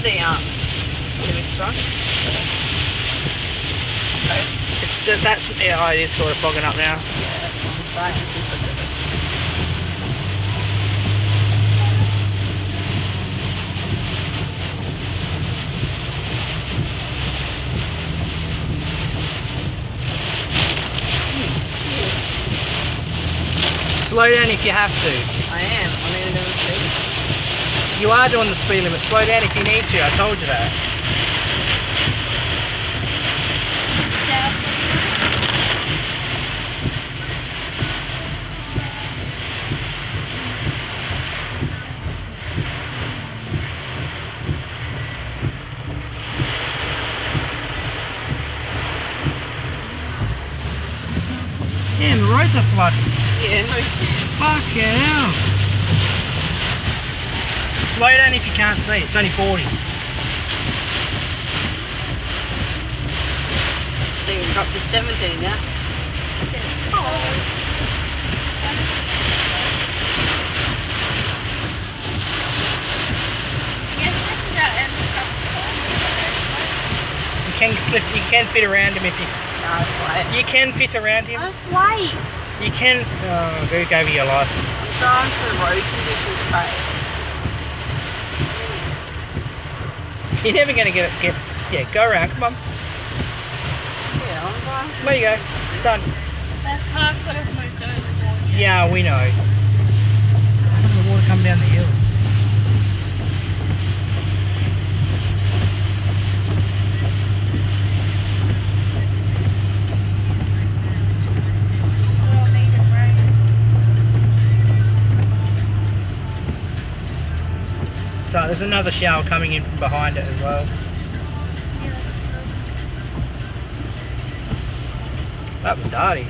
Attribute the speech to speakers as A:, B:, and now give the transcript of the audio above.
A: this one.
B: It is sort of fogging up now.
A: Yeah, that's what I'm saying. Since I did it.
B: Slow down if you have to.
A: I am. I'm even doing the speed.
B: You are doing the speed limit. Slow down if you need to. I told you that. Damn, the roads are flooded.
A: Yeah, no.
B: Fucking hell. Slow down if you can't see. It's only 40.
A: I think we've got to 17 now.
B: You can fit around him if you...
A: No, wait.
B: You can fit around him.
A: Wait.
B: You can... Oh, go over your license.
A: I'm trying for road conditions, mate.
B: You're never going to get... Yeah, go around. Come on.
A: Yeah, I'm going.
B: There you go. Done.
C: That car could have moved over.
B: Yeah, we know. Look at the water come down the hill. So there's another shower coming in from behind it as well. That was dirty.